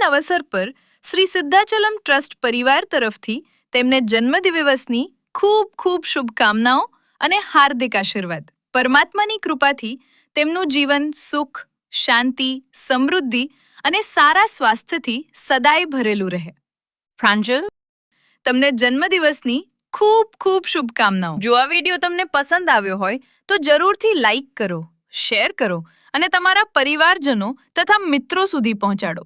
અવસર પર શ્રી સિદ્ધાચલમ ટ્રસ્ટ પરિવાર તરફથી તેમને જન્મદિવસની ખૂબ ખૂબ શુભકામનાઓ અને હાર્દિક આશીર્વાદ. પરમાત્માની કૃપાથી તેમનું જીવન સુખ, શાંતિ, સમૃદ્ધિ અને સારા સ્વાસ્થ્યથી સદાય ભરેલું રહે. પ્રાંજલ, તમને જન્મદિવસની ખૂબ ખૂબ શુભકામનાઓ. જો આ વિડીયો તમને પસંદ આવ્યો હોય તો જરૂરથી લાઈક કરો, શેર કરો અને તમારા પરિવારજનો તથા મિત્રો સુધી પહોંચાડો.